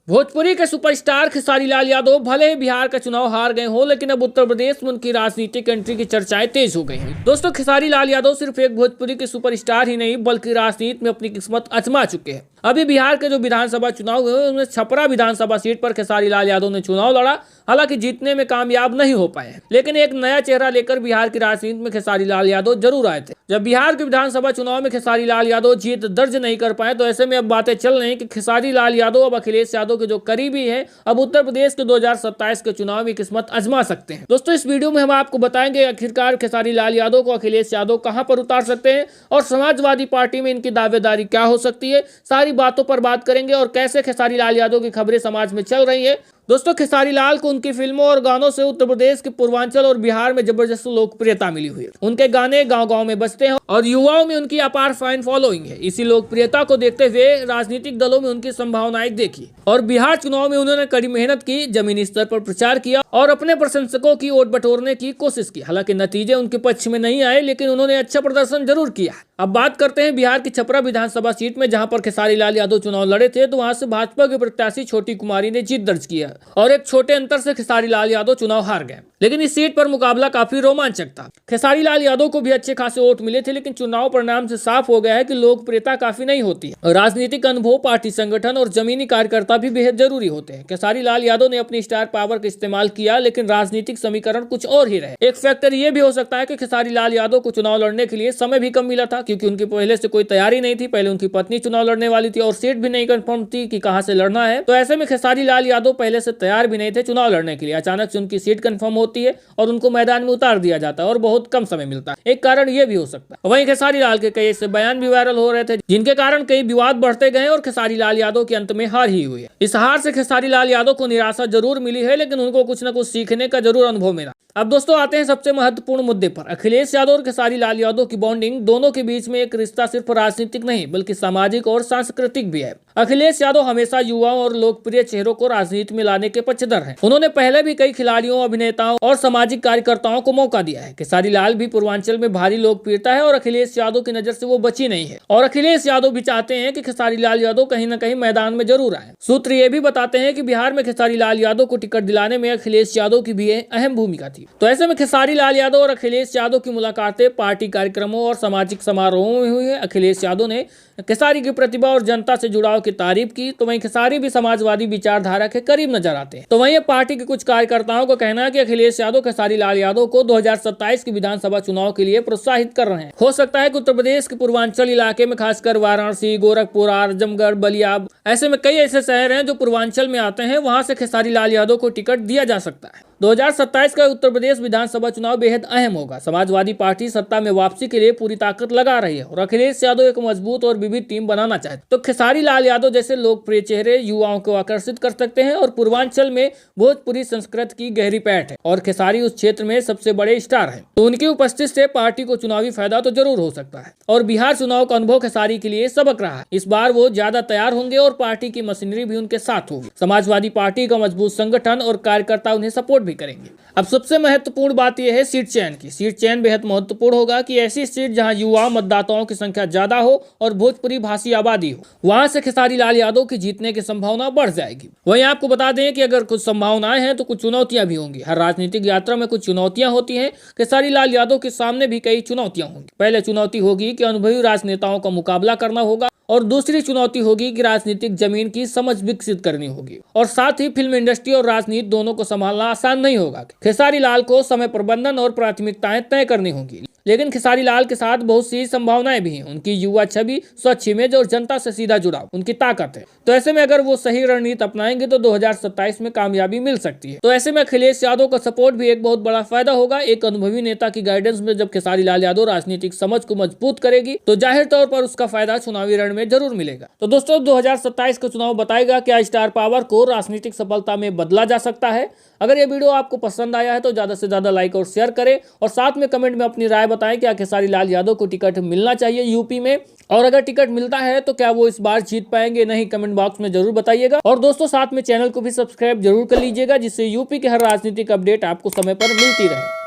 भोजपुरी के सुपरस्टार खेसारी लाल यादव भले ही बिहार का चुनाव हार गए हो, लेकिन अब उत्तर प्रदेश में उनकी राजनीतिक एंट्री की चर्चाएं तेज हो गई हैं। दोस्तों, खेसारी लाल यादव सिर्फ एक भोजपुरी के सुपरस्टार ही नहीं बल्कि राजनीति में अपनी किस्मत आजमा चुके हैं। अभी बिहार के जो विधानसभा चुनाव हुए उनमें छपरा विधानसभा सीट पर खेसारी लाल यादव ने चुनाव लड़ा। हालांकि जीतने में कामयाब नहीं हो पाए, लेकिन एक नया चेहरा लेकर बिहार की राजनीति में खेसारी लाल यादव जरूर आए थे। जब बिहार के विधानसभा चुनाव में खेसारी लाल यादव जीत दर्ज नहीं कर पाए, तो ऐसे में अब बातें चल रही हैं कि खेसारी लाल यादव अब अखिलेश यादव के जो करीबी है, अब उत्तर प्रदेश के 2027 के चुनाव में किस्मत आजमा सकते हैं। दोस्तों, इस वीडियो में हम आपको बताएंगे आखिरकार खेसारी लाल यादव को अखिलेश यादव कहां पर उतार सकते हैं और समाजवादी पार्टी में इनकी दावेदारी क्या हो सकती है। सारी बातों पर बात करेंगे और कैसे खेसारी लाल यादव की खबरें समाज में चल रही है। दोस्तों, खेसारी लाल को उनकी फिल्मों और गानों से उत्तर प्रदेश के पूर्वांचल और बिहार में जबरदस्त लोकप्रियता मिली हुई है। उनके गाने गांव-गांव में बजते हैं और युवाओं में उनकी अपार फैन फॉलोइंग है। इसी लोकप्रियता को देखते हुए राजनीतिक दलों में उनकी संभावनाएं देखी और बिहार चुनाव में उन्होंने कड़ी मेहनत की, जमीनी स्तर पर प्रचार किया और अपने प्रशंसकों की वोट बटोरने की कोशिश की। हालांकि नतीजे उनके पक्ष में नहीं आए, लेकिन उन्होंने अच्छा प्रदर्शन जरूर किया। अब बात करते हैं बिहार की छपरा विधानसभा सीट में, जहां पर खेसारी लाल यादव चुनाव लड़े थे। तो वहां से भाजपा के प्रत्याशी छोटी कुमारी ने जीत दर्ज किया और एक छोटे अंतर से खेसारी लाल यादव चुनाव हार गए। लेकिन इस सीट पर मुकाबला काफी रोमांचक था। खेसारी लाल यादव को भी अच्छे खासे वोट मिले थे, लेकिन चुनाव परिणाम से साफ हो गया है कि लोकप्रियता काफी नहीं होती है। राजनीतिक अनुभव, पार्टी संगठन और जमीनी कार्यकर्ता भी बेहद जरूरी होते हैं। खेसारी लाल यादव ने अपनी स्टार पावर का इस्तेमाल किया, लेकिन राजनीतिक समीकरण कुछ और ही रहे। एक फैक्टर ये भी हो सकता है कि खेसारी लाल यादव को चुनाव लड़ने के लिए समय भी कम मिला था, क्योंकि उनकी पहले से कोई तैयारी नहीं थी। पहले उनकी पत्नी चुनाव लड़ने वाली थी और सीट भी नहीं कंफर्म थी कि कहां से लड़ना है। तो ऐसे में खेसारी लाल यादव पहले से तैयार भी नहीं थे चुनाव लड़ने के लिए। अचानक से उनकी सीट कंफर्म होती है और उनको मैदान में उतार दिया जाता है और बहुत कम समय मिलता है। एक कारण यह भी हो सकता है। वहीं खेसारी लाल के कई ऐसे बयान भी वायरल हो रहे थे, जिनके कारण कई विवाद बढ़ते गए और खेसारी लाल यादव के अंत में हार ही हुई है। इस हार से खेसारी लाल यादव को निराशा जरूर मिली है, लेकिन उनको कुछ न कुछ सीखने का जरूर अनुभव मिला। अब दोस्तों, आते हैं सबसे महत्वपूर्ण मुद्दे पर। अखिलेश यादव और खेसारी लाल यादव की बॉन्डिंग, दोनों के बीच में एक रिश्ता सिर्फ राजनीतिक नहीं बल्कि सामाजिक और सांस्कृतिक भी है। अखिलेश यादव हमेशा युवाओं और लोकप्रिय चेहरों को राजनीति में लाने के पक्षधर हैं। उन्होंने पहले भी कई खिलाड़ियों, अभिनेताओं और सामाजिक कार्यकर्ताओं को मौका दिया है। खेसारी लाल भी पूर्वांचल में भारी लोकप्रियता है और अखिलेश यादव की नजर से वो बची नहीं है। और अखिलेश यादव भी चाहते हैं कि खेसारी लाल यादव कहीं न कहीं मैदान में जरूर आए। सूत्र ये भी बताते हैं कि बिहार में खेसारी लाल यादव को टिकट दिलाने में अखिलेश यादव की भी अहम भूमिका थी। तो ऐसे में खेसारी लाल यादव और अखिलेश यादव की मुलाकातें पार्टी कार्यक्रमों और सामाजिक समारोहों में हुई है। अखिलेश यादव ने खेसारी की प्रतिभा और जनता से जुड़ाव की तारीफ की, तो वहीं खेसारी भी समाजवादी विचारधारा के करीब नजर आते हैं। तो वहीं पार्टी के कुछ कार्यकर्ताओं का कहना है कि अखिलेश यादव खेसारी लाल यादव को 2027 के विधानसभा चुनाव के लिए प्रोत्साहित कर रहे हैं। हो सकता है कि उत्तर प्रदेश के पूर्वांचल इलाके में, खासकर वाराणसी, गोरखपुर, आजमगढ़, बलिया, ऐसे में कई ऐसे शहर हैं जो पूर्वांचल में आते हैं, वहां से खेसारी लाल यादव को टिकट दिया जा सकता है। 2027 का उत्तर प्रदेश विधानसभा चुनाव बेहद अहम होगा। समाजवादी पार्टी सत्ता में वापसी के लिए पूरी ताकत लगा रही है और अखिलेश यादव एक मजबूत और विविध टीम बनाना चाहते। तो खेसारी लाल यादव जैसे लोकप्रिय चेहरे युवाओं को आकर्षित कर सकते हैं और पूर्वांचल में भोजपुरी संस्कृति की गहरी पैठ है और खेसारी उस क्षेत्र में सबसे बड़े स्टार हैं। तो उनकी उपस्थिति से पार्टी को चुनावी फायदा तो जरूर हो सकता है। और बिहार चुनाव का अनुभव खेसारी के लिए सबक रहा है। इस बार वो ज्यादा तैयार होंगे और पार्टी की मशीनरी भी उनके साथ होगी। समाजवादी पार्टी का मजबूत संगठन और कार्यकर्ता उन्हें सपोर्ट भी करेंगे। अब सबसे महत्वपूर्ण बात यह है सीट चयन की। सीट चयन बेहद महत्वपूर्ण होगा कि ऐसी सीट जहां युवा मतदाताओं की संख्या ज्यादा हो और भोजपुरी भाषी आबादी हो, वहां से खेसारी लाल यादव की जीतने की संभावना बढ़ जाएगी। वहीं आपको बता दें कि अगर कुछ संभावनाएं हैं तो कुछ चुनौतियां भी होंगी। हर राजनीतिक यात्रा में कुछ चुनौतियां होती हैं। खेसारी लाल यादव के सामने भी कई चुनौतियां होंगी। पहले चुनौती होगी कि अनुभवी राजनेताओं का मुकाबला करना होगा और दूसरी चुनौती होगी कि राजनीतिक जमीन की समझ विकसित करनी होगी। और साथ ही फिल्म इंडस्ट्री और राजनीति दोनों को संभालना आसान नहीं होगा। खेसारी लाल को समय प्रबंधन और प्राथमिकताएं तय करनी होंगी, लेकिन खेसारी लाल के साथ बहुत सी संभावनाएं भी हैं। उनकी युवा छवि, स्वच्छ इमेज और जनता से सीधा जुड़ाव उनकी ताकत है। तो ऐसे में अगर वो सही रणनीति अपनाएंगे तो 2027 में कामयाबी मिल सकती है। तो ऐसे में अखिलेश यादव का सपोर्ट भी एक बहुत बड़ा फायदा होगा। एक अनुभवी नेता की गाइडेंस में जब खेसारी लाल यादव राजनीतिक समझ को मजबूत करेगी, तो जाहिर तौर पर उसका फायदा चुनावी रण में जरूर मिलेगा। तो दोस्तों, 2027 का चुनाव बताएगा क्या स्टार पावर को राजनीतिक सफलता में बदला जा सकता है। अगर ये वीडियो आपको पसंद आया है तो ज्यादा से ज्यादा लाइक और शेयर करें और साथ में कमेंट में अपनी राय बताएं क्या खेसारी लाल यादव को टिकट मिलना चाहिए यूपी में, और अगर टिकट मिलता है तो क्या वो इस बार जीत पाएंगे नहीं, कमेंट बॉक्स में जरूर बताइएगा। और दोस्तों, साथ में चैनल को भी सब्सक्राइब जरूर कर लीजिएगा, जिससे यूपी के हर राजनीतिक अपडेट आपको समय पर मिलती रहे।